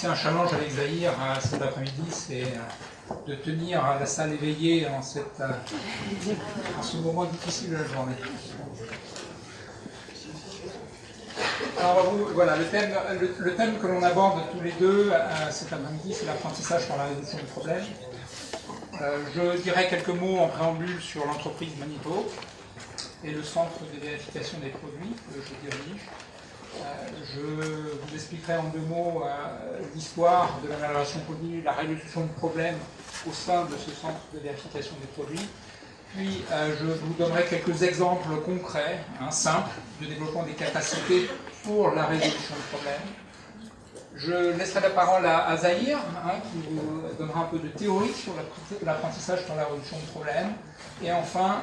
un challenge avec Zahir cet après-midi, c'est de tenir la salle éveillée en ce moment difficile de la journée. Alors voilà, le thème que l'on aborde tous les deux cet après-midi, c'est l'apprentissage par la résolution de problèmes. Je dirai quelques mots en préambule sur l'entreprise Manito et le centre de vérification des produits que je dirige. Je vous expliquerai en deux mots l'histoire de l'amélioration continue, la résolution de problèmes au sein de ce centre de vérification des produits. Puis je vous donnerai quelques exemples concrets, simples, de développement des capacités pour la résolution de problèmes. Je laisserai la parole à Zahir, qui vous donnera un peu de théorie sur l'apprentissage par la résolution de problèmes. Et enfin,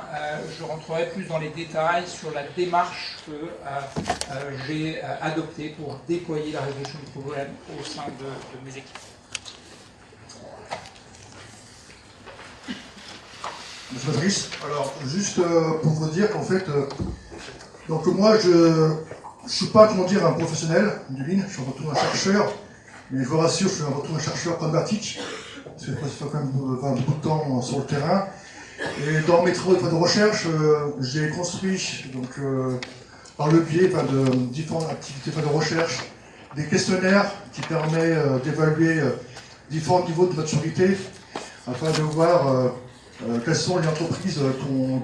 je rentrerai plus dans les détails sur la démarche que j'ai adoptée pour déployer la résolution de problèmes au sein de mes équipes. Monsieur Patrice, alors juste pour vous dire qu'en fait, donc moi je ne suis pas, comment dire, un professionnel du Lean, je suis un retour un chercheur, mais je vous rassure, je suis un retour un chercheur pragmatique, parce que ça fait quand même beaucoup de temps sur le terrain. Et dans mes travaux de recherche, j'ai construit, donc, par le biais de différentes activités de recherche, des questionnaires qui permettent d'évaluer différents niveaux de maturité, afin de voir quelles sont les entreprises qui ont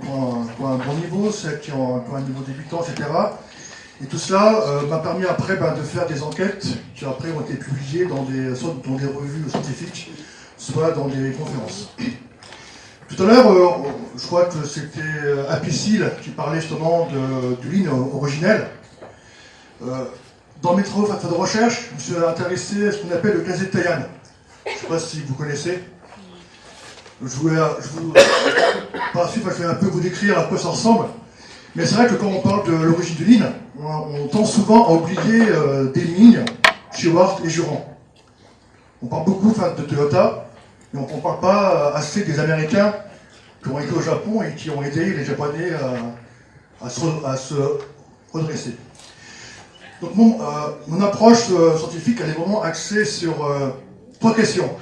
un bon niveau, celles qui ont un niveau débutant, etc. Et tout cela m'a permis après de faire des enquêtes qui après ont été publiées soit dans des revues scientifiques, soit dans des conférences. Tout à l'heure, je crois que c'était Apicil qui parlait justement du Lean originel. Dans mes travaux de recherche, je me suis intéressé à ce qu'on appelle le casier de Taïan. Je ne sais pas si vous connaissez. Par la suite, je vais un peu vous décrire à quoi ça ressemble. Mais c'est vrai que quand on parle de l'origine du Lean, on tend souvent à oublier des lignes chez Ward et Jurand. On parle beaucoup de Toyota, mais on ne parle pas assez des Américains qui ont été au Japon et qui ont aidé les Japonais à se redresser. Donc mon approche scientifique, elle est vraiment axée sur trois questions.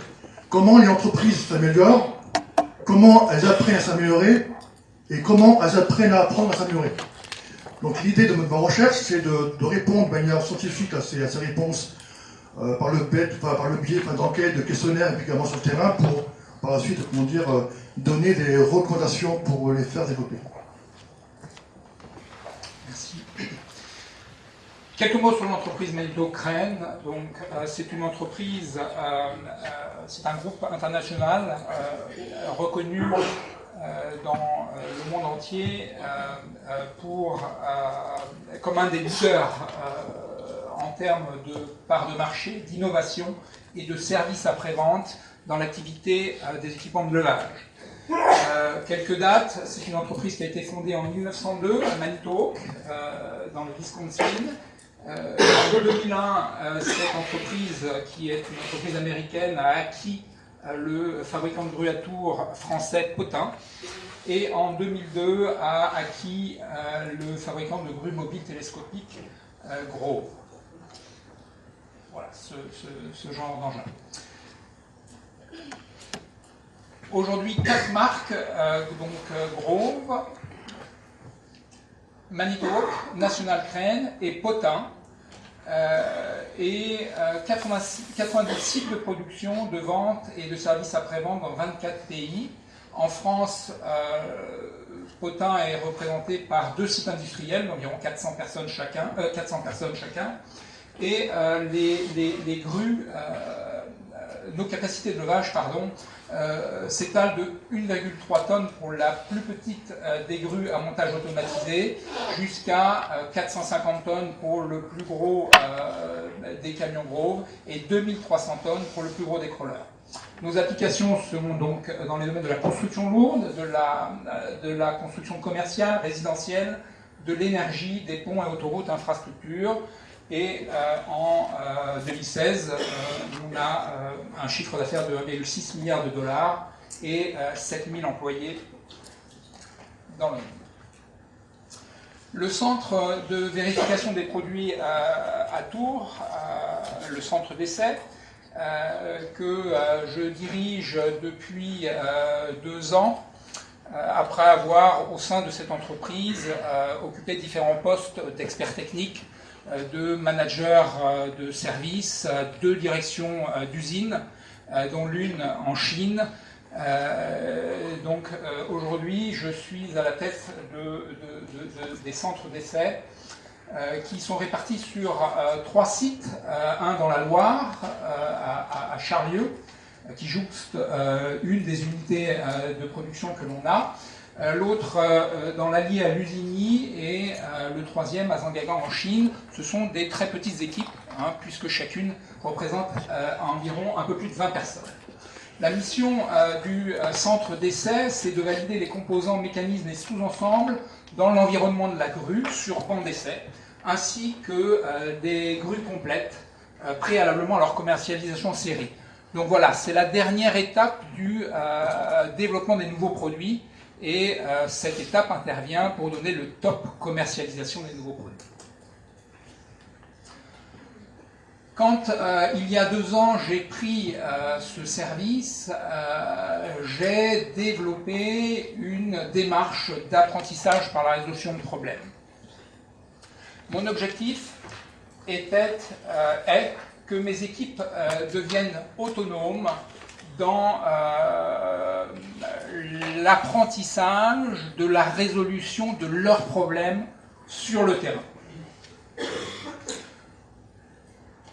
Comment les entreprises s'améliorent, comment elles apprennent à s'améliorer et comment elles apprennent à apprendre à s'améliorer. Donc l'idée de ma recherche, c'est de répondre de manière scientifique à ces réponses par le biais d'enquêtes, de questionnaires et puis également sur le terrain pour par la suite, donner des recommandations pour les faire développer. Merci. Quelques mots sur l'entreprise Manito Crane. Donc, c'est une entreprise, c'est un groupe international reconnu dans le monde entier comme un des leaders en termes de part de marché, d'innovation et de services après-vente dans l'activité des équipements de levage. Quelques dates, c'est une entreprise qui a été fondée en 1902 à Manito, dans le Wisconsin. En 2001, cette entreprise, qui est une entreprise américaine, a acquis le fabricant de grues à tour français Potin, et en 2002 a acquis le fabricant de grues mobiles télescopiques Grove. Voilà, ce genre d'engin. Aujourd'hui, 4 marques, Grove, Manitowoc, National Crane et Potin, et 90 sites de production, de vente et de services après-vente dans 24 pays. En France, Potin est représenté par 2 sites industriels d'environ 400 personnes chacun, et les grues, nos capacités de levage, s'étalent de 1,3 tonnes pour la plus petite des grues à montage automatisé jusqu'à 450 tonnes pour le plus gros des camions Grove et 2300 tonnes pour le plus gros des crawlers. Nos applications sont donc dans les domaines de la construction lourde, de la construction commerciale, résidentielle, de l'énergie, des ponts et autoroutes, infrastructures. Et en 2016, on a un chiffre d'affaires de 1,6 milliard de dollars et 7000 employés dans le monde. Le centre de vérification des produits à Tours, le centre d'essai, que je dirige depuis 2 ans, après avoir, au sein de cette entreprise, occupé différents postes d'experts techniques, de manager de services, de direction d'usines, dont l'une en Chine. Donc aujourd'hui, je suis à la tête des centres d'essai qui sont répartis sur 3 sites, un dans la Loire, à Charlieu, qui jouxte une des unités de production que l'on a, l'autre dans l'Allier à Lusigny et le 3e à Zhangjiagang en Chine. Ce sont des très petites équipes, puisque chacune représente environ un peu plus de 20 personnes. La mission du centre d'essai, c'est de valider les composants, mécanismes et sous-ensembles dans l'environnement de la grue sur banc d'essai, ainsi que des grues complètes préalablement à leur commercialisation en série. Donc voilà, c'est la dernière étape du développement des nouveaux produits, et cette étape intervient pour donner le top commercialisation des nouveaux produits. Quand il y a 2 ans j'ai pris ce service, j'ai développé une démarche d'apprentissage par la résolution de problèmes. Mon objectif est que mes équipes deviennent autonomes dans l'apprentissage de la résolution de leurs problèmes sur le terrain.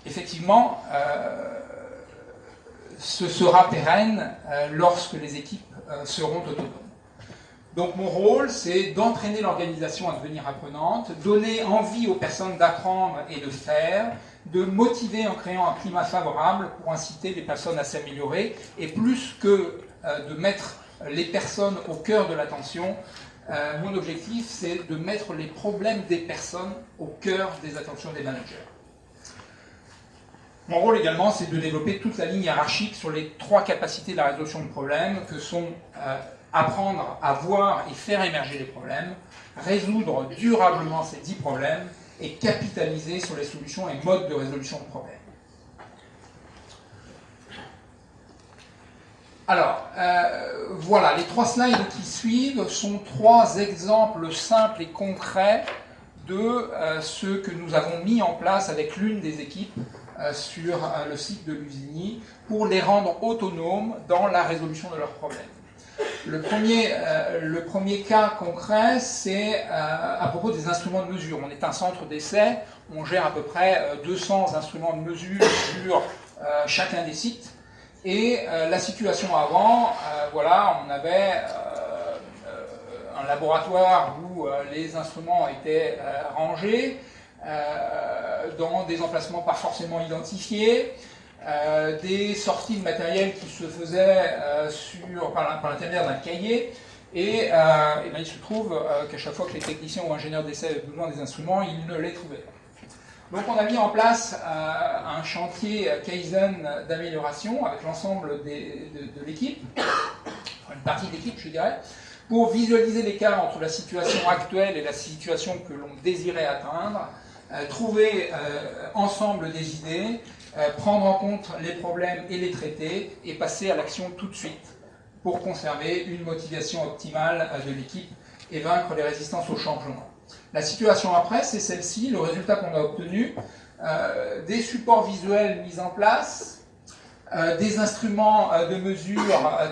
Effectivement, ce sera pérenne lorsque les équipes seront autonomes. Donc mon rôle, c'est d'entraîner l'organisation à devenir apprenante, donner envie aux personnes d'apprendre et de faire, de motiver en créant un climat favorable pour inciter les personnes à s'améliorer, et plus que de mettre les personnes au cœur de l'attention, mon objectif, c'est de mettre les problèmes des personnes au cœur des attentions des managers. Mon rôle également, c'est de développer toute la ligne hiérarchique sur les 3 capacités de la résolution de problèmes, que sont apprendre à voir et faire émerger les problèmes, résoudre durablement ces 10 problèmes et capitaliser sur les solutions et modes de résolution de problèmes. Alors, voilà, les 3 slides qui suivent sont 3 exemples simples et concrets de ce que nous avons mis en place avec l'une des équipes sur le site de Lusigny pour les rendre autonomes dans la résolution de leurs problèmes. Le premier cas concret, c'est à propos des instruments de mesure. On est un centre d'essai, on gère à peu près 200 instruments de mesure sur chacun des sites. Et la situation avant, voilà, on avait un laboratoire où les instruments étaient rangés, dans des emplacements pas forcément identifiés, des sorties de matériel qui se faisaient par l'intermédiaire d'un cahier, et bien, il se trouve qu'à chaque fois que les techniciens ou ingénieurs d'essai avaient besoin des instruments, ils ne les trouvaient pas. Donc on a mis en place un chantier Kaizen d'amélioration avec l'ensemble de l'équipe, une partie de l'équipe je dirais, pour visualiser l'écart entre la situation actuelle et la situation que l'on désirait atteindre, trouver ensemble des idées, prendre en compte les problèmes et les traiter, et passer à l'action tout de suite pour conserver une motivation optimale de l'équipe et vaincre les résistances au changement. La situation après, c'est celle-ci, le résultat qu'on a obtenu, des supports visuels mis en place, des instruments de mesure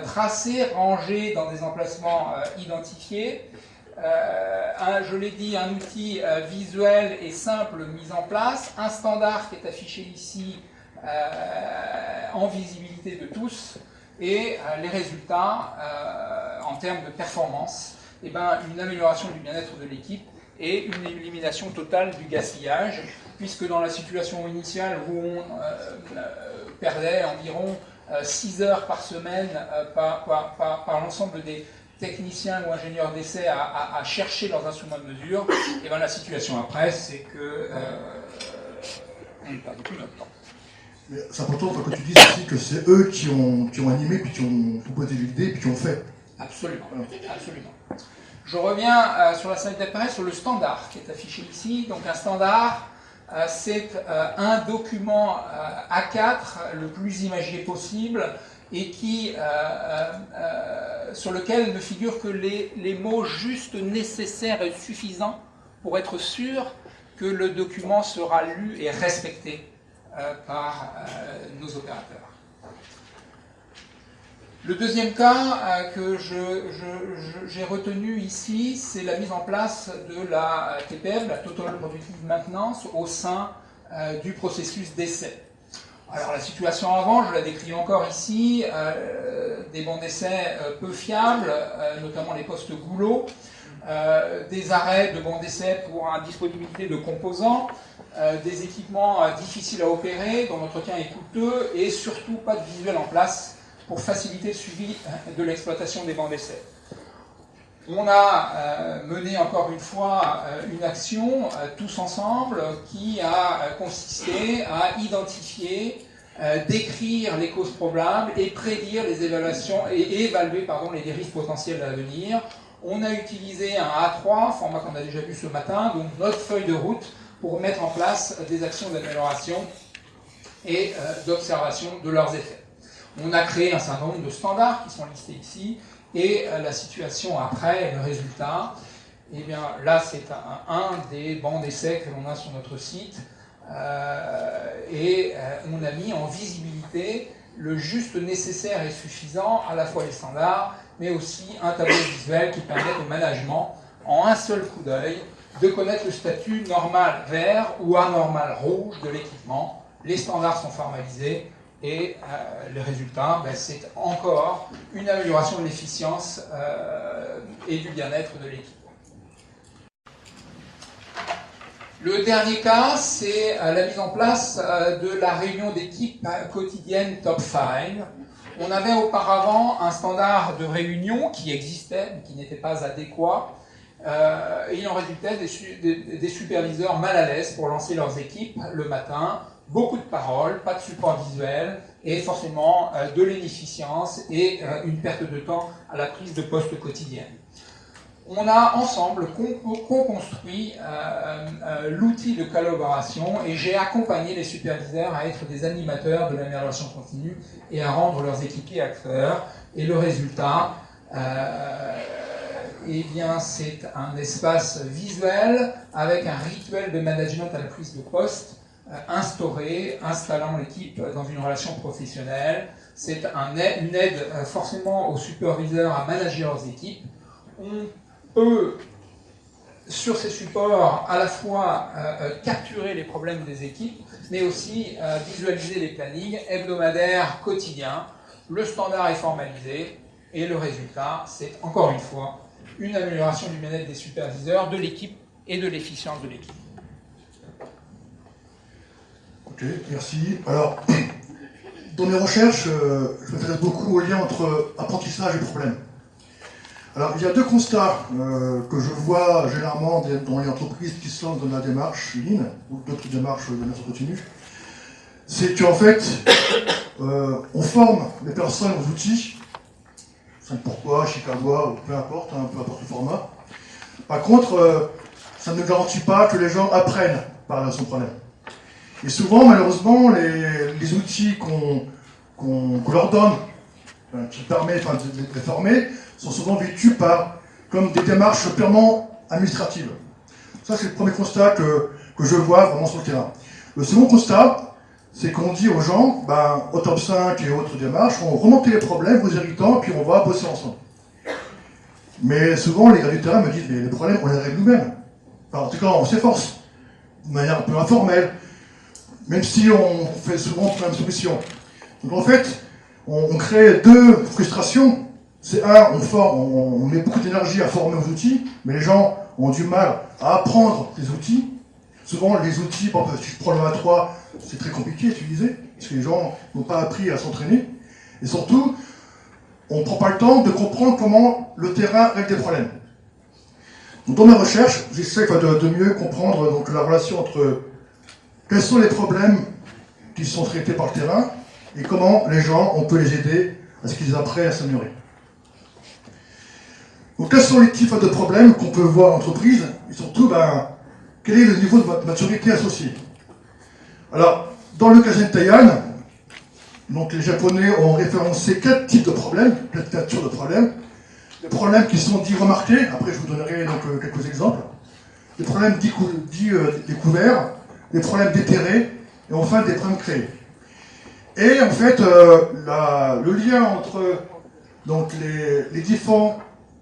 tracés, rangés dans des emplacements identifiés, je l'ai dit, un outil visuel et simple mis en place, un standard qui est affiché ici en visibilité de tous, et les résultats en termes de performance, et une amélioration du bien-être de l'équipe et une élimination totale du gaspillage, puisque dans la situation initiale où on perdait environ 6 heures par semaine par l'ensemble des techniciens ou ingénieurs d'essai à chercher leurs instruments de mesure, et la situation après, c'est que on ne perd plus notre temps. Mais c'est important que tu dises aussi que c'est eux qui ont animé, puis qui ont proposé l'idée, puis qui ont fait. Absolument, absolument. Je reviens sur la slide d'après, sur le standard qui est affiché ici. Donc un standard, c'est un document A4 le plus imagé possible et sur lequel ne figurent que les mots juste nécessaires et suffisants pour être sûr que le document sera lu et respecté par nos opérateurs. Le deuxième cas que j'ai retenu ici, c'est la mise en place de la TPM, la Total Productive Maintenance, au sein du processus d'essai. Alors la situation avant, je la décris encore ici, des bons d'essai peu fiables, notamment les postes goulots, des arrêts de bons d'essai pour indisponibilité de composants, des équipements difficiles à opérer, dont l'entretien est coûteux, et surtout pas de visuel en place pour faciliter le suivi de l'exploitation des bancs d'essai. On a mené encore une fois une action tous ensemble qui a consisté à identifier, décrire les causes probables et prédire les évaluations et évaluer les dérives potentielles à venir. On a utilisé un A3, format qu'on a déjà vu ce matin, donc notre feuille de route pour mettre en place des actions d'amélioration et d'observation de leurs effets. On a créé un certain nombre de standards qui sont listés ici, et la situation après, le résultat, eh bien là c'est un des bancs d'essai que l'on a sur notre site, et on a mis en visibilité le juste nécessaire et suffisant, à la fois les standards, mais aussi un tableau visuel qui permet au management, en un seul coup d'œil, de connaître le statut normal vert ou anormal rouge de l'équipement. Les standards sont formalisés, et le résultat, c'est encore une amélioration de l'efficience et du bien-être de l'équipe. Le dernier cas, c'est la mise en place de la réunion d'équipe quotidienne Top 5. On avait auparavant un standard de réunion qui existait, mais qui n'était pas adéquat. Et il en résultait des superviseurs mal à l'aise pour lancer leurs équipes le matin. Beaucoup de paroles, pas de support visuel, et forcément de l'inefficience et une perte de temps à la prise de poste quotidienne. On a ensemble co-construit l'outil de collaboration, et j'ai accompagné les superviseurs à être des animateurs de l'amélioration continue et à rendre leurs équipiers acteurs. Et le résultat, eh bien, c'est un espace visuel avec un rituel de management à la prise de poste instauré, installant l'équipe dans une relation professionnelle. C'est une aide forcément aux superviseurs à manager leurs équipes. On peut, sur ces supports, à la fois capturer les problèmes des équipes, mais aussi visualiser les plannings hebdomadaires, quotidiens. Le standard est formalisé, et le résultat, c'est encore une fois une amélioration du bien-être des superviseurs, de l'équipe et de l'efficience de l'équipe. Ok, merci. Alors, dans mes recherches, je m'intéresse beaucoup au lien entre apprentissage et problème. Alors, il y a deux constats que je vois généralement dans les entreprises qui se lancent dans la démarche Lean, ou d'autres démarches de l'amélioration continue. C'est qu'en fait, on forme les personnes aux outils, 5 pourquoi, Chicago, ou peu importe le format. Par contre, ça ne garantit pas que les gens apprennent par son problème. Et souvent, malheureusement, les outils qu'on leur donne, qui permet de les former, sont souvent vécus comme des démarches purement administratives. Ça, c'est le premier constat que je vois vraiment sur le terrain. Le second constat, c'est qu'on dit aux gens, au top 5 et autres démarches, on remonte les problèmes, vos irritants, puis on va bosser ensemble. Mais souvent, les gars du terrain me disent, mais les problèmes, on les règle nous-mêmes. Enfin, en tout cas, on s'efforce, de manière un peu informelle, même si on fait souvent plein de solutions. Donc en fait, on crée deux frustrations. C'est on met beaucoup d'énergie à former aux outils, mais les gens ont du mal à apprendre les outils. Souvent, les outils, si je prends le A3, c'est très compliqué à utiliser, parce que les gens n'ont pas appris à s'entraîner. Et surtout, on ne prend pas le temps de comprendre comment le terrain règle des problèmes. Donc, dans mes recherches, j'essaie de mieux comprendre donc, la relation entre quels sont les problèmes qui sont traités par le terrain et comment les gens, on peut les aider à ce qu'ils apprennent à s'améliorer. Donc, quels sont les types de problèmes qu'on peut voir en entreprise et surtout, quel est le niveau de maturité associé? Alors, dans le Kazentayan, donc les Japonais ont référencé 4 types de problèmes, 4 natures de problèmes. Des problèmes qui sont dits remarqués, après je vous donnerai donc quelques exemples. Des problèmes dits découverts, des problèmes déterrés, et enfin des problèmes créés. Et en fait, le lien entre donc, les différents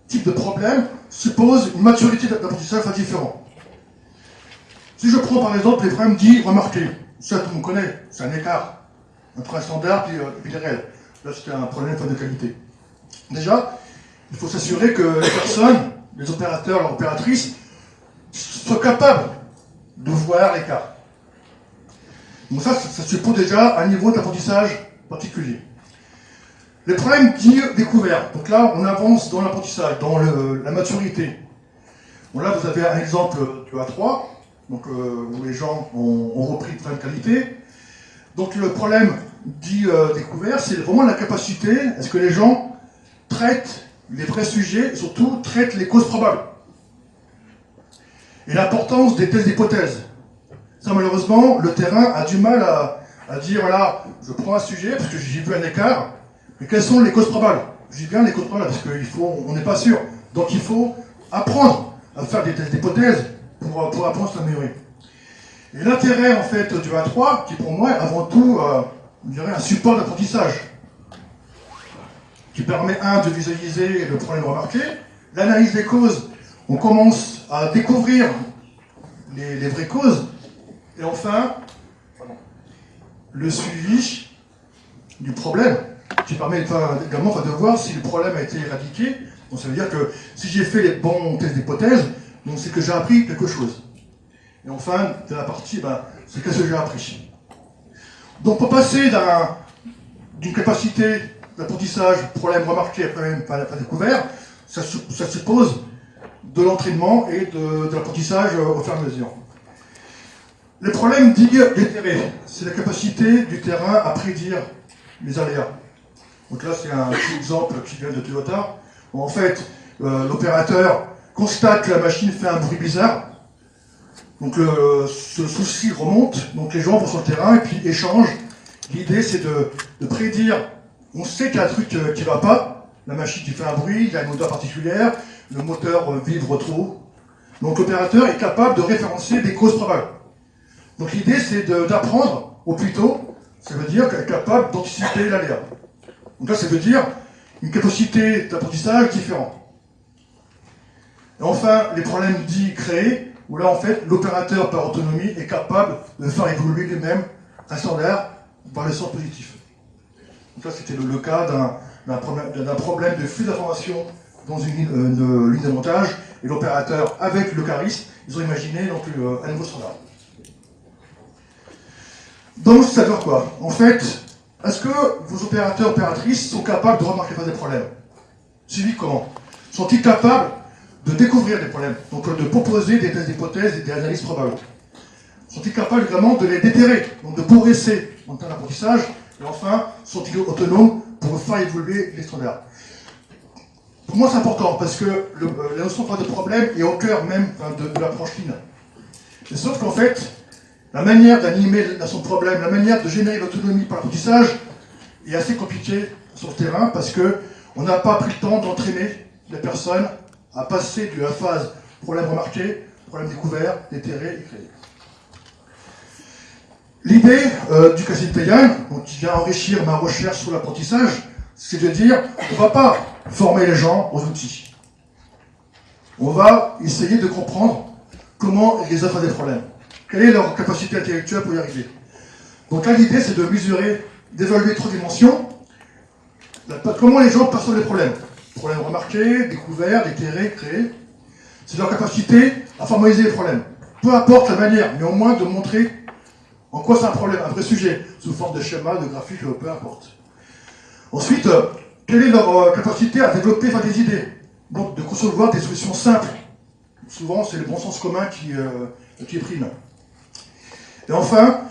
types de problèmes suppose une maturité d'apprentissage différente. Si je prends par exemple les problèmes dits remarqués, ça tout le monde connaît, c'est un écart entre un standard et le réel. Là, c'est un problème de qualité. Déjà, il faut s'assurer que les personnes, les opérateurs, les opératrices, soient capables de voir l'écart. Donc ça suppose déjà un niveau d'apprentissage particulier. Les problèmes dits découverts. Donc là, on avance dans l'apprentissage, dans la maturité. Bon, là, vous avez un exemple du A3, donc, où les gens ont repris de problème de qualité. Donc le problème dit découvert, c'est vraiment la capacité à ce que les gens traitent les vrais sujets, et surtout traitent les causes probables. Et l'importance des tests d'hypothèse. Ça, malheureusement, le terrain a du mal à dire, voilà, je prends un sujet, parce que j'ai vu un écart, mais quelles sont les causes probables? Je dis bien les causes probables, parce qu'on n'est pas sûr. Donc il faut apprendre à faire des tests d'hypothèse pour apprendre à s'améliorer. Et l'intérêt, en fait, du A3, qui pour moi est avant tout, je dirais, un support d'apprentissage, qui permet, de visualiser le problème remarqué, l'analyse des causes, on commence à découvrir les vraies causes, et enfin, le suivi du problème, qui permet également de voir si le problème a été éradiqué. Donc ça veut dire que si j'ai fait les bons tests d'hypothèse, donc c'est que j'ai appris quelque chose. Et enfin, de la partie, c'est qu'est-ce que j'ai appris. Donc pour passer d'une capacité d'apprentissage, problème remarqué, problème pas découvert, ça suppose de l'entraînement et de l'apprentissage au fur et à mesure. Les problèmes dits déterrés, c'est la capacité du terrain à prédire les aléas. Donc là, c'est un petit exemple qui vient de Toyota. En fait, l'opérateur constate que la machine fait un bruit bizarre. Donc ce souci remonte, donc les gens vont sur le terrain et puis échangent. L'idée, c'est de prédire. On sait qu'il y a un truc qui ne va pas. La machine qui fait un bruit, il y a une odeur particulière, le moteur vibre trop. Donc l'opérateur est capable de référencer des causes probables. Donc l'idée, c'est d'apprendre au plus tôt. Ça veut dire qu'elle est capable d'anticiper l'aléa. Donc là, ça veut dire une capacité d'apprentissage différente. Et enfin, les problèmes dits créés, où là, en fait, l'opérateur par autonomie est capable de faire évoluer lui-même un standard dans le sens positif. Donc là, c'était le cas d'un problème de flux d'information dans une ligne de montage, et l'opérateur, avec le cariste, ils ont imaginé donc, un nouveau standard. Donc, ça veut dire quoi? En fait, est-ce que vos opérateurs, opératrices sont capables de remarquer des problèmes? Suivi comment? Sont-ils capables de découvrir des problèmes, donc de proposer des tests d'hypothèses et des analyses probables? Sont-ils capables également de les déterrer, donc de progresser dans l'apprentissage? Et enfin, sont-ils autonomes pour faire évoluer les standards? Pour moi, c'est important, parce que la notion de problème est au cœur même de l'approche fine. Mais sauf qu'en fait, la manière d'animer son problème, la manière de générer l'autonomie par l'apprentissage est assez compliquée sur le terrain, parce qu'on n'a pas pris le temps d'entraîner les personnes à passer de la phase problème remarqué, problème découvert, déterré et créé. L'idée du Kazentayan, qui vient enrichir ma recherche sur l'apprentissage, c'est de dire on ne va pas former les gens aux outils. On va essayer de comprendre comment ils résolvent des problèmes. Quelle est leur capacité intellectuelle pour y arriver. Donc là, l'idée, c'est de mesurer, d'évaluer 3 dimensions. Comment les gens perçoivent les problèmes. Problèmes remarqués, découverts, déterrés, créés. C'est leur capacité à formaliser les problèmes. Peu importe la manière, mais au moins de montrer en quoi c'est un problème, un vrai sujet, sous forme de schéma, de graphique, peu importe. Ensuite, quelle est leur capacité à développer des idées, donc de concevoir des solutions simples. Souvent, c'est le bon sens commun qui prime. Et enfin,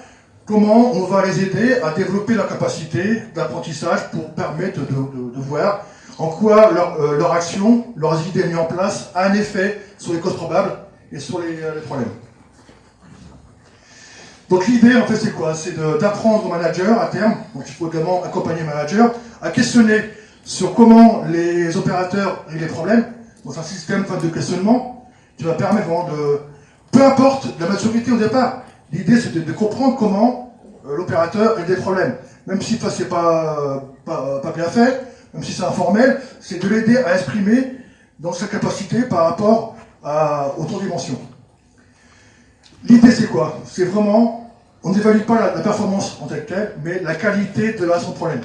comment on va les aider à développer leur capacité d'apprentissage pour permettre de voir en quoi leur action, leurs idées mises en place, a un effet sur les causes probables et sur les problèmes. Donc l'idée, en fait, c'est quoi? C'est d'apprendre aux managers à terme, donc il faut également accompagner les managers, à questionner sur comment les opérateurs règlent les problèmes, dans un système de questionnement qui va permettre vraiment de... Peu importe la maturité au départ, l'idée c'est de comprendre comment l'opérateur règle des problèmes. Même si ça c'est pas bien fait, même si c'est informel, c'est de l'aider à exprimer dans sa capacité par rapport aux trois dimensions. L'idée c'est quoi? C'est vraiment, on n'évalue pas la performance en tant que telle, mais la qualité de la résolution de problème.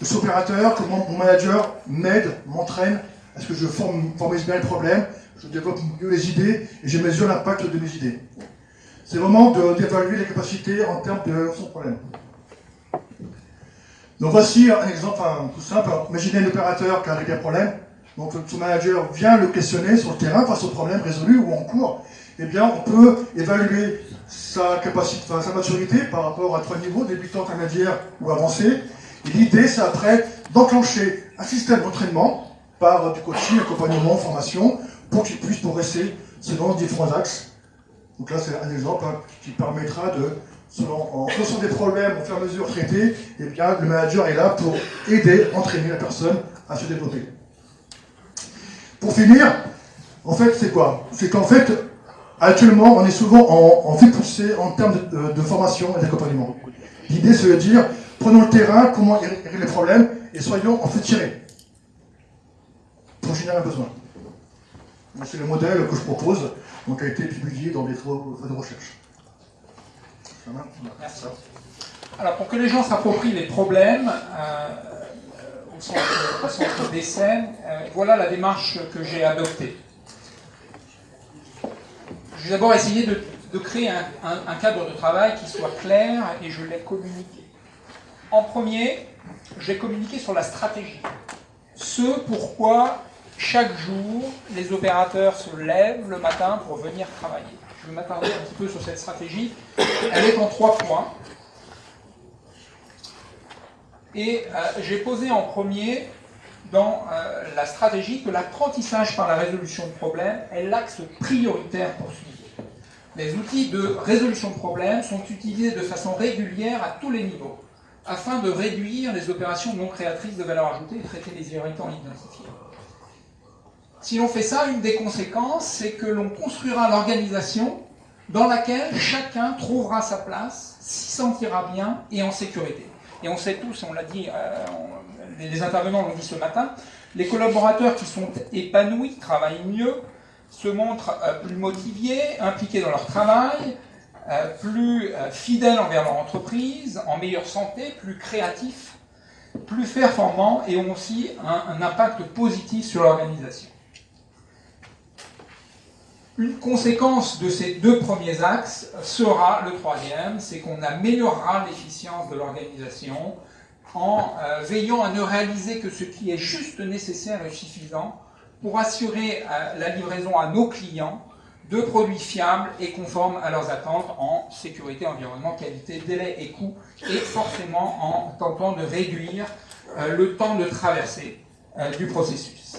Je suis opérateur, comment mon manager m'aide, m'entraîne, est-ce que je formalise bien le problème, je développe mieux les idées et je mesure l'impact de mes idées. C'est vraiment d'évaluer les capacités en termes de résolution de problème. Donc voici un exemple tout simple. Alors, imaginez un opérateur qui a réglé un problème. Donc son manager vient le questionner sur le terrain face au problème résolu ou en cours. Eh bien, on peut évaluer sa capacité, sa maturité par rapport à trois niveaux, débutant, intermédiaire ou avancé. Et l'idée, c'est après d'enclencher un système d'entraînement par du coaching, accompagnement, formation, pour qu'il puisse progresser selon différents axes. Donc là, c'est un exemple qui permettra en fonction des problèmes au fur et à mesure traités, eh bien, le manager est là pour aider, entraîner la personne à se développer. Pour finir, en fait, c'est quoi? C'est qu'en fait, actuellement, on est souvent en fait poussé en termes de formation et d'accompagnement. L'idée, c'est de dire, prenons le terrain, comment régler les problèmes, et soyons en fait tirés pour générer un besoin. C'est le modèle que je propose, donc a été publié dans des travaux de recherche. Merci. Alors, pour que les gens s'approprient les problèmes au centre d'essai, voilà la démarche que j'ai adoptée. Je vais d'abord essayer de créer un cadre de travail qui soit clair et je l'ai communiqué. En premier, j'ai communiqué sur la stratégie. Ce pourquoi chaque jour, les opérateurs se lèvent le matin pour venir travailler. Je vais m'attarder un petit peu sur cette stratégie. Elle est en 3 points. Et j'ai posé en premier dans la stratégie que l'apprentissage par la résolution de problèmes est l'axe prioritaire poursuivi. Les outils de résolution de problèmes sont utilisés de façon régulière à tous les niveaux, afin de réduire les opérations non créatrices de valeur ajoutée et traiter les irritants identifiés. Si l'on fait ça, une des conséquences, c'est que l'on construira l'organisation dans laquelle chacun trouvera sa place, s'y sentira bien et en sécurité. Et on sait tous, on l'a dit, les intervenants l'ont dit ce matin, les collaborateurs qui sont épanouis, travaillent mieux, se montrent plus motivés, impliqués dans leur travail, plus fidèles envers leur entreprise, en meilleure santé, plus créatifs, plus performants et ont aussi un impact positif sur l'organisation. Une conséquence de ces 2 premiers axes sera le 3e, c'est qu'on améliorera l'efficience de l'organisation en veillant à ne réaliser que ce qui est juste nécessaire et suffisant pour assurer la livraison à nos clients de produits fiables et conformes à leurs attentes en sécurité, environnement, qualité, délai et coût, et forcément en tentant de réduire le temps de traversée du processus.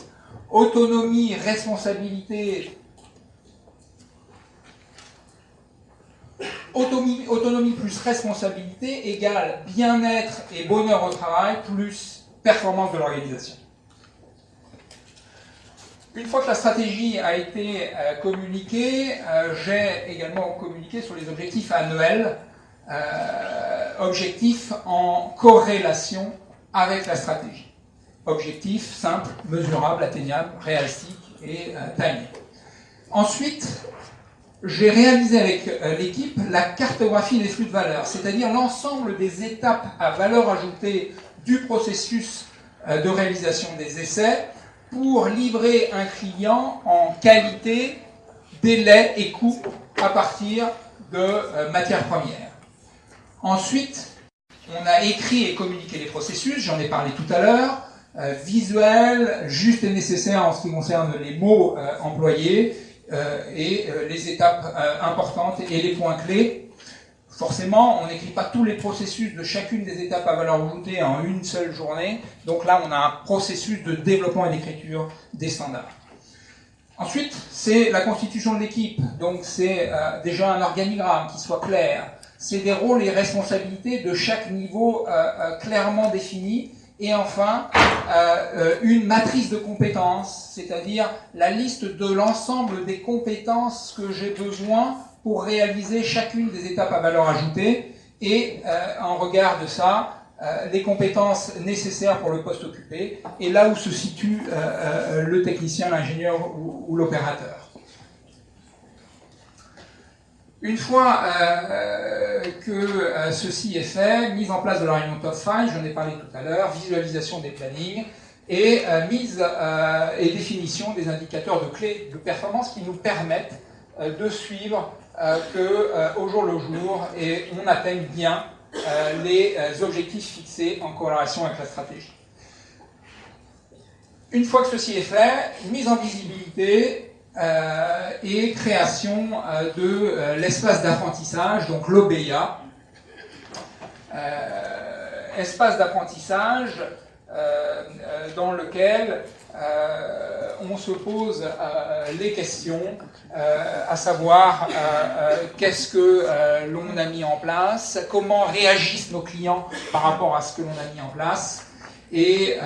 Autonomie, responsabilité... Autonomie plus responsabilité égale bien-être et bonheur au travail plus performance de l'organisation. Une fois que la stratégie a été communiquée, j'ai également communiqué sur les objectifs annuels, objectifs en corrélation avec la stratégie. Objectifs simples, mesurables, atteignables, réalistiques et timés. Ensuite, j'ai réalisé avec l'équipe la cartographie des flux de valeur, c'est-à-dire l'ensemble des étapes à valeur ajoutée du processus de réalisation des essais pour livrer un client en qualité, délai et coût à partir de matières premières. Ensuite, on a écrit et communiqué les processus, j'en ai parlé tout à l'heure, visuel, juste et nécessaire en ce qui concerne les mots employés, et les étapes importantes et les points clés. Forcément, on n'écrit pas tous les processus de chacune des étapes à valeur ajoutée en une seule journée. Donc là, on a un processus de développement et d'écriture des standards. Ensuite, c'est la constitution de l'équipe. Donc, c'est déjà un organigramme qui soit clair. C'est des rôles et responsabilités de chaque niveau clairement définis. Et enfin, une matrice de compétences, c'est-à-dire la liste de l'ensemble des compétences que j'ai besoin pour réaliser chacune des étapes à valeur ajoutée. Et en regard de ça, les compétences nécessaires pour le poste occupé, et là où se situe le technicien, l'ingénieur ou l'opérateur. Une fois que ceci est fait, mise en place de la réunion top 5, j'en ai parlé tout à l'heure, visualisation des plannings, et mise et définition des indicateurs de clés de performance qui nous permettent de suivre qu'au jour le jour, et on atteigne bien les objectifs fixés en corrélation avec la stratégie. Une fois que ceci est fait, mise en visibilité et création de l'espace d'apprentissage, donc l'OBIA. Espace d'apprentissage dans lequel on se pose les questions, à savoir qu'est-ce que l'on a mis en place, comment réagissent nos clients par rapport à ce que l'on a mis en place, et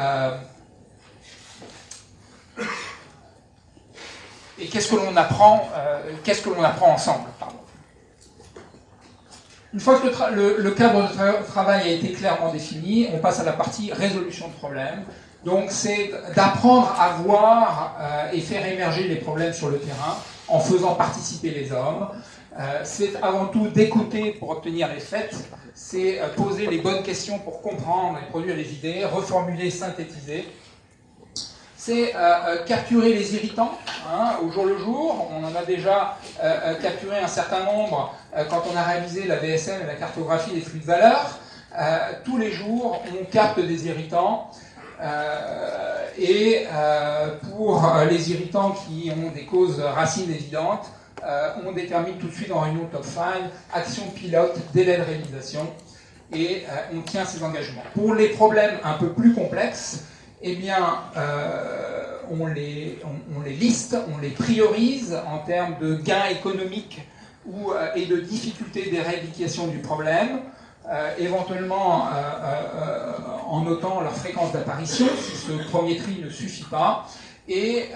qu'est-ce que l'on apprend, ensemble. Pardon. Une fois que le cadre de travail a été clairement défini, on passe à la partie résolution de problèmes. Donc c'est d'apprendre à voir et faire émerger les problèmes sur le terrain en faisant participer les hommes. C'est avant tout d'écouter pour obtenir les faits, c'est poser les bonnes questions pour comprendre et produire les idées, reformuler, synthétiser. C'est capturer les irritants au jour le jour. On en a déjà capturé un certain nombre quand on a réalisé la VSM et la cartographie des flux de valeurs. Tous les jours, on capte des irritants. Pour les irritants qui ont des causes racines évidentes, on détermine tout de suite en réunion top 5 action pilote, délai de réalisation, et on tient ses engagements. Pour les problèmes un peu plus complexes, eh bien, on les liste, on les priorise en termes de gains économiques et de difficulté d'éradication du problème, éventuellement en notant leur fréquence d'apparition, si ce premier tri ne suffit pas, et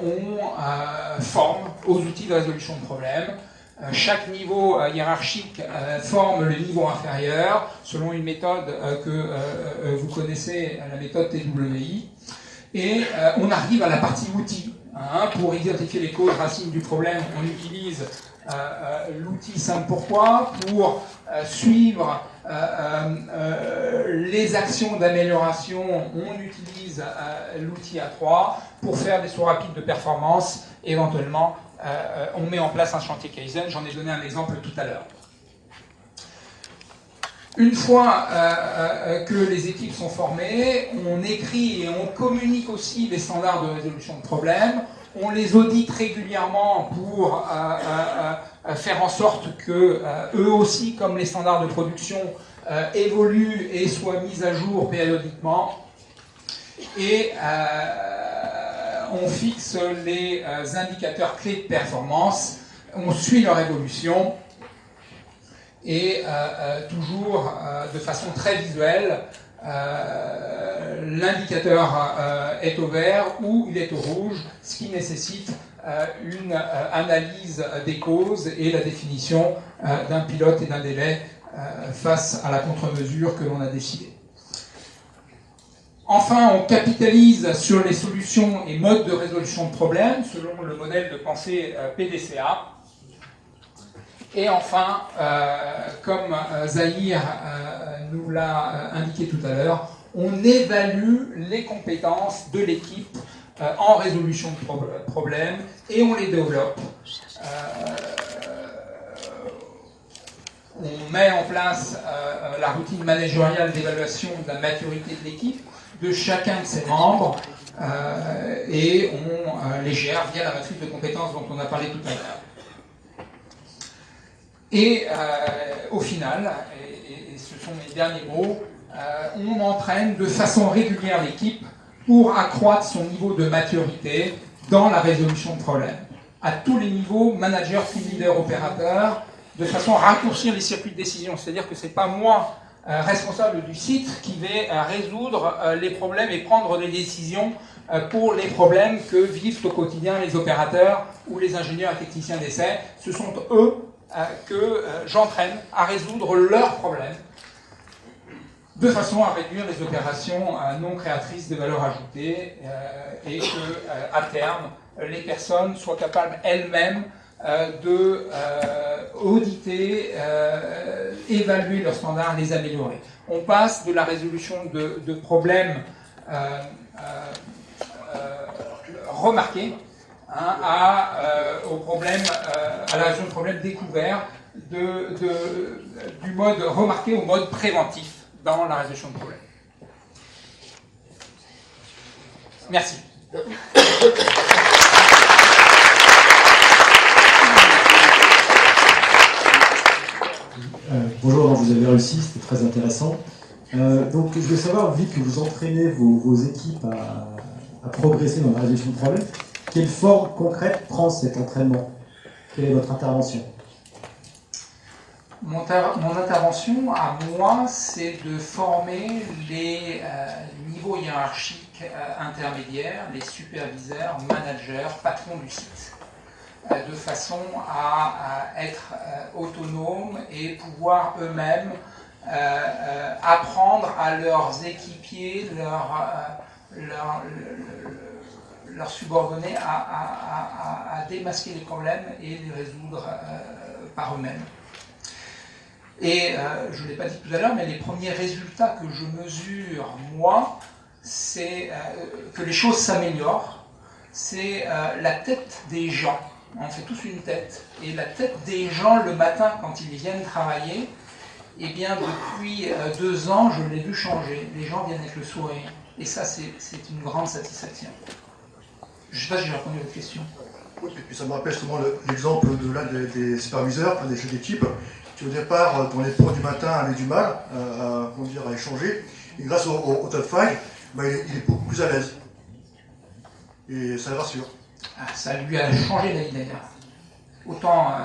on forme aux outils de résolution de problèmes. Chaque niveau hiérarchique forme le niveau inférieur selon une méthode que vous connaissez, la méthode TWI. Et on arrive à la partie outils. Pour identifier les causes racines du problème, on utilise l'outil simple pourquoi. Pour suivre les actions d'amélioration, on utilise l'outil A3. Pour faire des sauts rapides de performance, éventuellement, on met en place un chantier Kaizen. J'en ai donné un exemple tout à l'heure. Une fois que les équipes sont formées, on écrit et on communique aussi les standards de résolution de problèmes. On les audite régulièrement pour faire en sorte que eux aussi, comme les standards de production, évoluent et soient mis à jour périodiquement. Et on fixe les indicateurs clés de performance, on suit leur évolution, et toujours de façon très visuelle, l'indicateur est au vert ou il est au rouge, ce qui nécessite une analyse des causes et la définition d'un pilote et d'un délai face à la contre-mesure que l'on a décidée. Enfin, on capitalise sur les solutions et modes de résolution de problèmes selon le modèle de pensée PDCA. Et enfin, comme Zahir nous l'a indiqué tout à l'heure, on évalue les compétences de l'équipe en résolution de problèmes et on les développe. On met en place la routine managériale d'évaluation de la maturité de l'équipe, de chacun de ses membres, et on les gère via la matrice de compétences dont on a parlé tout à l'heure. Et au final, et ce sont mes derniers mots, on entraîne de façon régulière l'équipe pour accroître son niveau de maturité dans la résolution de problèmes, à tous les niveaux, manager, team leader, opérateur, de façon à raccourcir les circuits de décision. C'est-à-dire que ce n'est pas moi, responsable du site, qui vais résoudre les problèmes et prendre les décisions pour les problèmes que vivent au quotidien les opérateurs ou les ingénieurs et techniciens d'essai. Ce sont eux que j'entraîne à résoudre leurs problèmes, de façon à réduire les opérations non créatrices de valeur ajoutée et que, à terme, les personnes soient capables elles-mêmes de auditer, évaluer leurs standards, les améliorer. On passe de la résolution de problèmes remarqués au problème, à la résolution de problèmes découverts, du mode remarqué au mode préventif dans la résolution de problèmes. Merci. Bonjour, vous avez réussi, c'était très intéressant. Donc je veux savoir, vu que vous entraînez vos équipes à progresser dans la résolution de problèmes, quelle forme concrète prend cet entraînement? Quelle est votre intervention? Mon intervention à moi, c'est de former les niveaux hiérarchiques intermédiaires, les superviseurs, managers, patrons du site, de façon à être autonomes et pouvoir eux-mêmes apprendre à leurs équipiers, leurs subordonnés à démasquer les problèmes et les résoudre par eux-mêmes. Et je ne l'ai pas dit tout à l'heure, mais les premiers résultats que je mesure, moi, c'est que les choses s'améliorent. C'est la tête des gens. On fait tous une tête. Et la tête des gens, le matin, quand ils viennent travailler, eh bien, depuis 2 ans, je l'ai vu changer. Les gens viennent avec le sourire. Et ça, c'est une grande satisfaction. Je ne sais pas si j'ai répondu à votre question. Oui, et puis ça me rappelle justement l'exemple de l'un des superviseurs, des chefs d'équipe, qui au départ, dans les points du matin, avait du mal à échanger. Et grâce au top 5, il est beaucoup plus à l'aise. Et ça le rassure. Ça lui a changé la vie d'ailleurs. Autant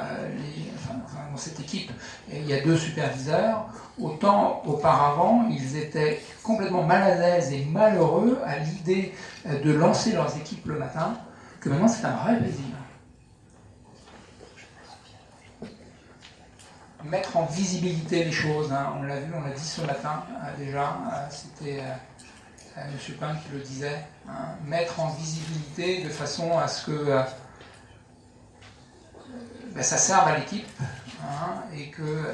dans cette équipe, il y a 2 superviseurs, autant auparavant, ils étaient complètement mal à l'aise et malheureux à l'idée de lancer leurs équipes le matin, que maintenant c'est un vrai plaisir. Mettre en visibilité les choses, on l'a vu, on l'a dit ce matin déjà, c'était M. Pain qui le disait, mettre en visibilité de façon à ce que ça serve à l'équipe et que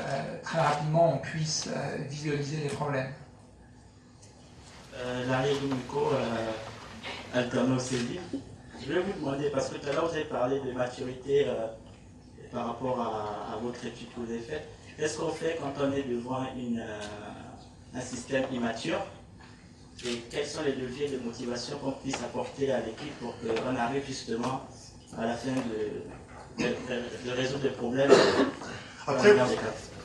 très rapidement on puisse visualiser les problèmes. Larry Doumiko, alternant au CELI. Je voulais vous demander, parce que tout à l'heure vous avez parlé de maturité par rapport à votre étude que vous avez faite. Qu'est-ce qu'on fait quand on est devant un système immature? Et quels sont les leviers de motivation qu'on puisse apporter à l'équipe pour qu'on arrive justement à la fin de résoudre les problèmes? Après,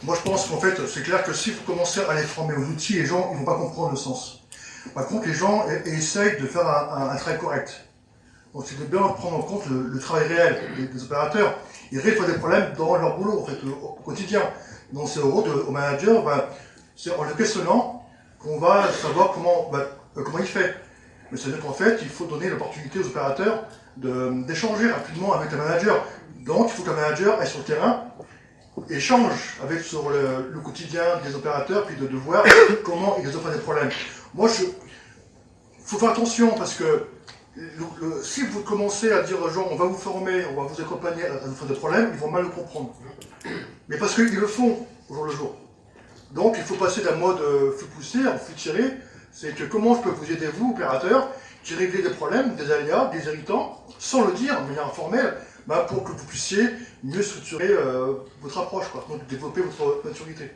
moi je pense qu'en fait, c'est clair que si vous commencez à les former aux outils, les gens ne vont pas comprendre le sens. Par contre, les gens essayent de faire un travail correct. Donc c'est de bien prendre en compte le travail réel des opérateurs. Ils résolvent des problèmes dans leur boulot, en fait, au quotidien. Donc c'est au rôle au manager, c'est en le questionnant qu'on va savoir comment il fait. Mais c'est-à-dire qu'en fait, il faut donner l'opportunité aux opérateurs d'échanger rapidement avec le manager. Donc il faut que le manager aille sur le terrain, échange sur le quotidien des opérateurs, puis de voir comment ils résolvent des problèmes. Moi, il faut faire attention parce que si vous commencez à dire aux gens on va vous former, on va vous accompagner à résoudre des problèmes, ils vont mal le comprendre. Mais parce qu'ils le font au jour le jour. Donc il faut passer d'un mode flux poussé en flux tiré. C'est que comment je peux vous aider, vous, opérateurs, qui réglez des problèmes, des aléas, des irritants, sans le dire, de manière informelle, pour que vous puissiez mieux structurer votre approche, donc développer votre maturité.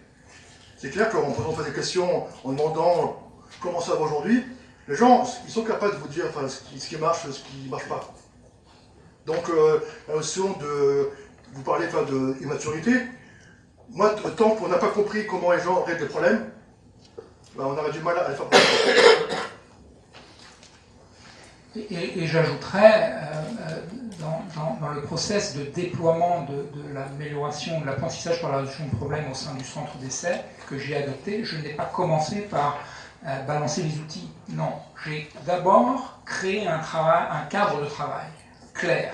C'est clair qu'en posant des questions, en demandant comment ça va aujourd'hui, les gens, ils sont capables de vous dire ce qui marche, ce qui ne marche pas. Donc, la notion de... Vous parlez d'immaturité. Moi, tant qu'on n'a pas compris comment les gens règlent des problèmes, on aurait du mal à les faire comprendre. Et j'ajouterais, dans le process de déploiement de l'amélioration, de l'apprentissage par la résolution de problèmes au sein du centre d'essai que j'ai adopté, je n'ai pas commencé par balancer les outils. Non, j'ai d'abord créé un cadre de travail clair.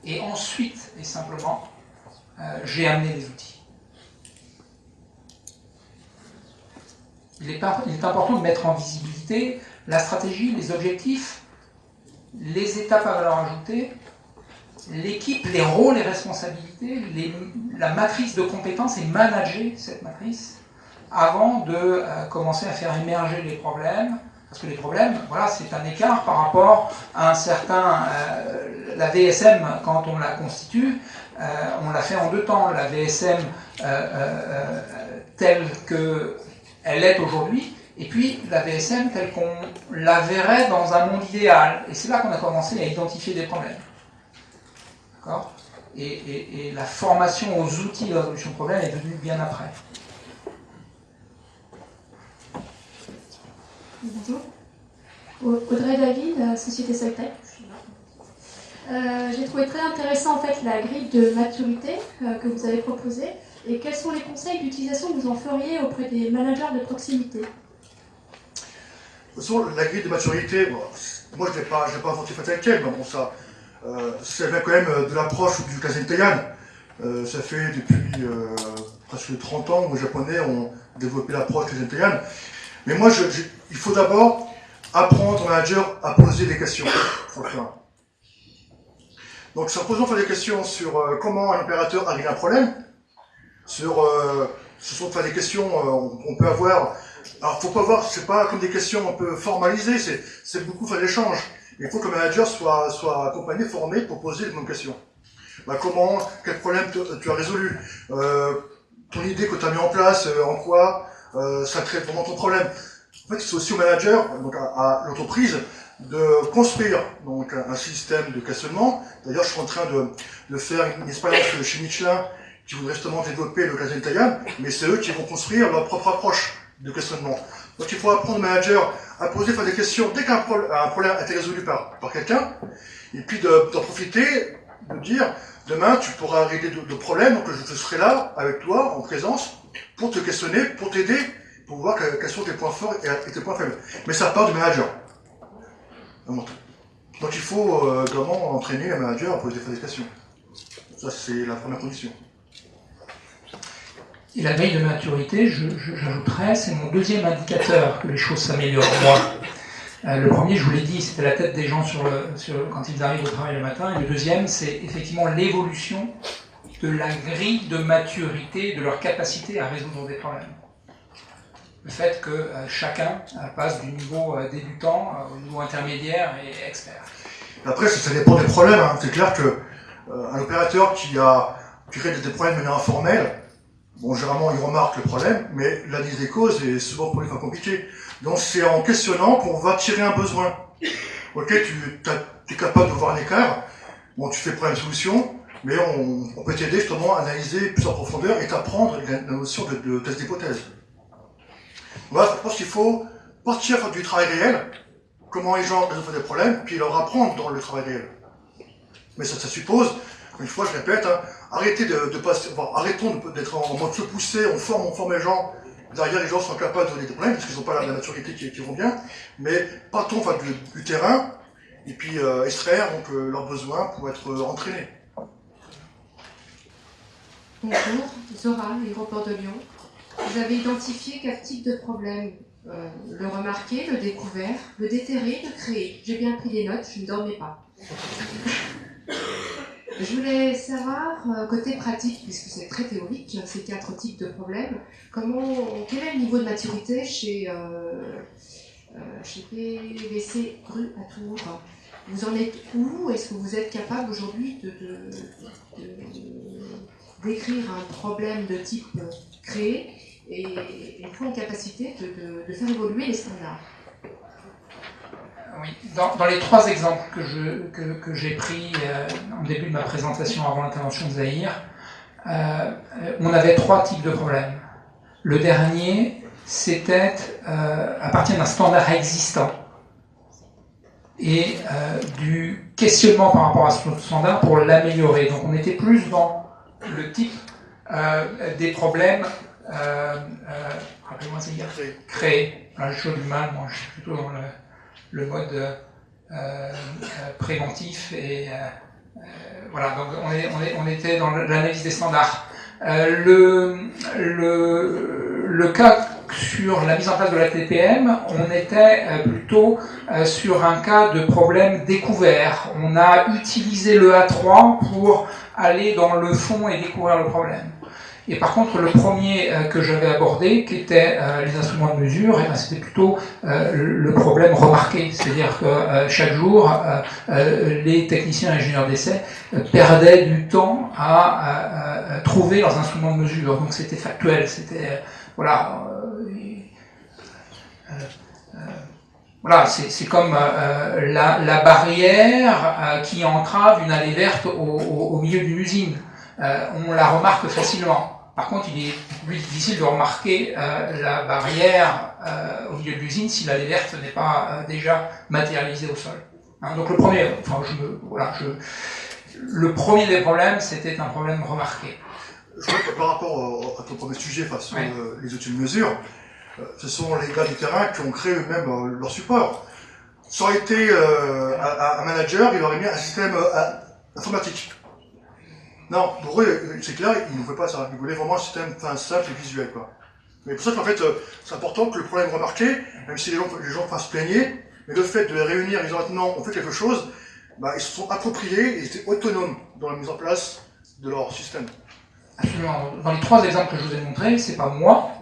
Et ensuite, et simplement, j'ai amené les outils. Il est important de mettre en visibilité la stratégie, les objectifs, les étapes à valeur ajoutée, l'équipe, les rôles et responsabilités, la matrice de compétences et manager cette matrice avant de commencer à faire émerger les problèmes. Parce que les problèmes, voilà, c'est un écart par rapport à un certain... la VSM, quand on la constitue, on l'a fait en 2 temps. La VSM telle qu'elle est aujourd'hui, et puis la VSM telle qu'on la verrait dans un monde idéal. Et c'est là qu'on a commencé à identifier des problèmes. D'accord ? Et la formation aux outils de résolution de problèmes est venue bien après. Bonjour. Audrey David, Société Soitec. J'ai trouvé très intéressant en fait la grille de maturité que vous avez proposée. Et quels sont les conseils d'utilisation que vous en feriez auprès des managers de proximité ? De toute façon, la grille de maturité, bon, moi je n'ai pas inventé tel quel, mais bon, ça vient quand même de l'approche du Kazenteyan. Ça fait depuis presque 30 ans que les Japonais ont développé l'approche Kazenteyan. Mais moi, il faut d'abord apprendre au manager à poser des questions. Donc, en posant des questions sur comment un opérateur arrive à un problème, ce sont des questions qu'on peut avoir. Alors, faut pas voir, c'est pas comme des questions un peu formalisées, c'est beaucoup faire l'échange. Il faut que le manager soit accompagné, formé pour poser les bonnes questions. Quel problème tu as résolu, ton idée que tu as mis en place, en quoi ça traite vraiment ton problème. En fait, c'est aussi au manager, donc à l'entreprise, de construire donc un système de questionnement. D'ailleurs, je suis en train de faire une expérience chez Michelin qui voudrait justement développer le Kazenteyan, mais c'est eux qui vont construire leur propre approche de questionnement. Donc il faut apprendre au manager à poser des questions dès qu'un problème a été résolu par quelqu'un, et puis d'en profiter, de dire, demain tu pourras régler de problèmes, donc je serai là avec toi, en présence, pour te questionner, pour t'aider, pour voir quels sont tes points forts et tes points faibles. Mais ça part du manager. Donc il faut vraiment entraîner le manager à poser des questions. Ça c'est la première condition. Et la grille de maturité, j'ajouterais, c'est mon deuxième indicateur que les choses s'améliorent. Moi, le premier, je vous l'ai dit, c'était la tête des gens quand ils arrivent au travail le matin. Et le deuxième, c'est effectivement l'évolution de la grille de maturité, de leur capacité à résoudre des problèmes. Le fait que chacun passe du niveau débutant au niveau intermédiaire et expert. Après, ça dépend des problèmes. Hein. C'est clair que un opérateur qui crée des problèmes de manière informelle, bon, généralement, il remarque le problème, mais l'analyse des causes est souvent pour lui pas compliquée. Donc, c'est en questionnant qu'on va tirer un besoin. Ok, tu es capable de voir un écart, bon, tu fais problème-solution, mais on peut t'aider justement à analyser plus en profondeur et t'apprendre la notion de test d'hypothèse. Voilà, je pense qu'il faut partir du travail réel, comment les gens résolvent des problèmes, puis leur apprendre dans le travail réel. Mais ça suppose, une fois je répète, hein, arrêtons d'être en mode se pousser, on forme les gens, derrière les gens sont capables de résoudre des problèmes, parce qu'ils n'ont pas la maturité qui vont bien, mais partons du terrain, et puis extraire donc, leurs besoins pour être entraînés. Bonjour, Zora, l'aéroport de Lyon. Vous avez identifié 4 types de problèmes. Le remarquer, le découvert, le déterrer, le créer. J'ai bien pris les notes, je ne dormais pas. Je voulais savoir, côté pratique, puisque c'est très théorique, ces 4 types de problèmes, quel est le niveau de maturité chez PVC Rue à Tours? Vous en êtes où? Est-ce que vous êtes capable aujourd'hui d'écrire un problème de type créé et être en capacité de faire évoluer les standards? Oui, dans les 3 exemples que j'ai pris en début de ma présentation avant l'intervention de Zahir, on avait 3 types de problèmes. Le dernier, c'était à partir d'un standard existant. et du questionnement par rapport à ce standard pour l'améliorer. Donc on était plus dans le type des problèmes, rappelez-moi c'est hier, créés. Là, j'ai toujours du mal, moi je suis plutôt dans le mode préventif et voilà, donc on était dans l'analyse des standards. Le cas sur la mise en place de la TPM, on était plutôt sur un cas de problème découvert. On a utilisé le A3 pour aller dans le fond et découvrir le problème. Et par contre, le premier que j'avais abordé, qui était les instruments de mesure, c'était plutôt le problème remarqué. C'est-à-dire que chaque jour, les techniciens et ingénieurs d'essai perdaient du temps à trouver leurs instruments de mesure. Donc c'était factuel, c'était... voilà, c'est comme la barrière qui entrave une allée verte au milieu d'une usine. On la remarque facilement. Par contre, il est plus difficile de remarquer la barrière au milieu de l'usine si l'allée verte n'est pas déjà matérialisée au sol. Hein, donc le premier, le premier des problèmes, c'était un problème remarqué. Je crois que par rapport à ton premier sujet, sur les outils de mesure, ce sont les gars du terrain qui ont créé eux-mêmes leur support. Ça aurait été un manager, il aurait mis un système informatique. Non, pour eux, c'est clair, ils ne voulaient pas ça. Ils voulaient vraiment un système simple et visuel, quoi. Mais pour ça qu'en fait, c'est important que le problème remarqué, même si les gens se plaignaient, mais le fait de les réunir, ils ont maintenant, on fait quelque chose, ils se sont appropriés et ils étaient autonomes dans la mise en place de leur système. Absolument. Dans les 3 exemples que je vous ai montrés, c'est pas moi,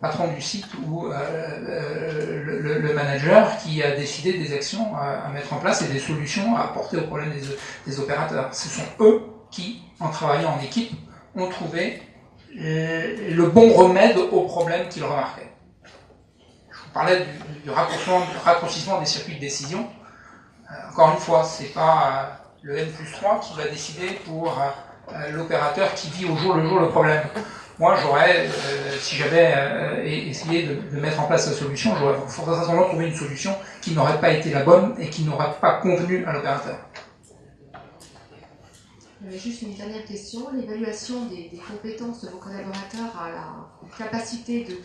patron du site, ou le manager qui a décidé des actions à mettre en place et des solutions à apporter aux problèmes des opérateurs. Ce sont eux qui, en travaillant en équipe, ont trouvé le bon remède aux problèmes qu'ils remarquaient. Je vous parlais du raccourcissement des circuits de décision. Encore une fois, c'est pas le N+3 qui va décider pour l'opérateur qui vit au jour le jour le problème. Moi, j'aurais, si j'avais essayé de mettre en place la solution, j'aurais forcément trouvé une solution qui n'aurait pas été la bonne et qui n'aurait pas convenu à l'opérateur. Juste une dernière question. L'évaluation des compétences de vos collaborateurs à la capacité de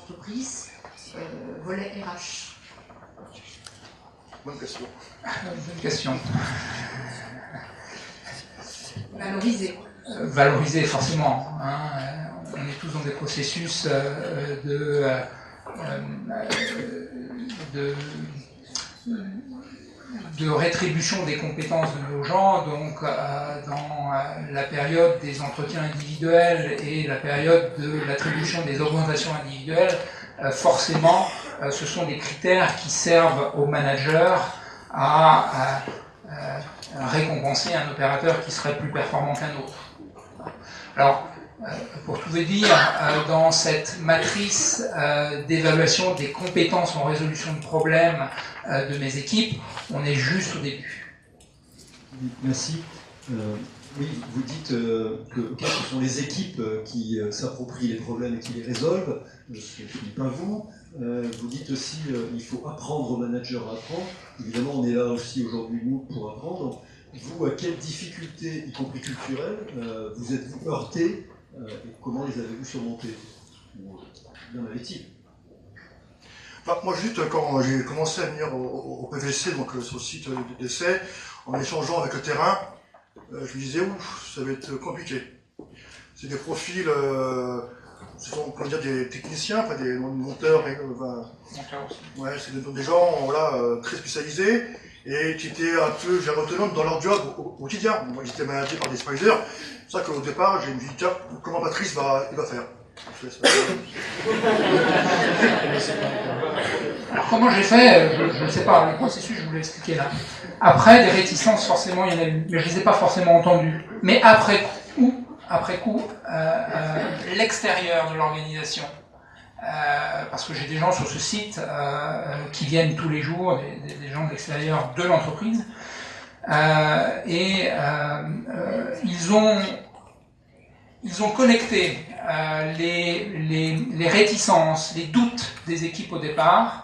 entreprise, volet RH. Bonne question. Bonne question. Valoriser. Valoriser, forcément. Hein. On est tous dans des processus de rétribution des compétences de nos gens, donc dans la période des entretiens individuels et la période de l'attribution des augmentations individuelles, forcément, ce sont des critères qui servent aux managers à récompenser un opérateur qui serait plus performant qu'un autre. Alors, pour tout vous dire, dans cette matrice d'évaluation des compétences en résolution de problèmes de mes équipes, on est juste au début. Merci. Oui, vous dites que ce sont les équipes qui s'approprient les problèmes et qui les résolvent. Ce n'est pas vous. Vous dites aussi qu'il faut apprendre aux managers à apprendre. Évidemment, on est là aussi aujourd'hui, nous, pour apprendre. Donc, vous, à quelles difficultés, y compris culturelles, vous êtes-vous heurté et comment les avez-vous surmontés? Ou y en avait-il? Moi, juste quand j'ai commencé à venir au PVC, donc sur le site d'essai, en échangeant avec le terrain, je me disais, ouf, ça va être compliqué. C'est des profils, ce sont des techniciens, enfin, des monteurs, ouais, c'est des gens très spécialisés et qui étaient un peu autonomes dans leur job au quotidien. Moi, j'étais managé par des spiders. C'est ça qu'au départ, j'ai me dit, tiens, comment Patrice va faire? Alors comment j'ai fait, je ne sais pas, le processus, je vous l'ai expliqué là. Après, des réticences, forcément, il y en a eu, mais je ne les ai pas forcément entendues. Mais après coup, l'extérieur de l'organisation, parce que j'ai des gens sur ce site qui viennent tous les jours, des gens de l'extérieur de l'entreprise, et ils ont connecté les réticences, les doutes des équipes au départ.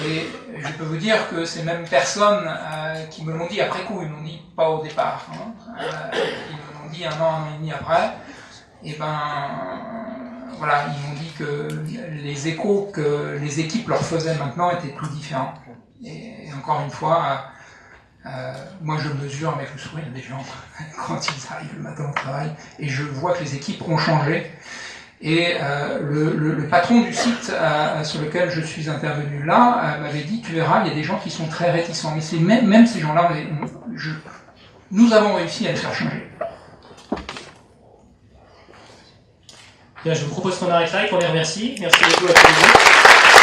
Et je peux vous dire que ces mêmes personnes qui me l'ont dit après coup, ils ne m'ont dit pas au départ, ils me l'ont dit un an et demi après, et ben voilà, ils m'ont dit que les échos que les équipes leur faisaient maintenant étaient tout différents. Et encore une fois, moi je mesure avec le sourire des gens quand ils arrivent le matin au travail, et je vois que les équipes ont changé. Et le patron du site sur lequel je suis intervenu là m'avait dit, tu verras, il y a des gens qui sont très réticents. Mais c'est même ces gens-là, nous avons réussi à les faire changer. Bien, je vous propose qu'on arrête là et qu'on les remercie. Merci beaucoup à tous les deux.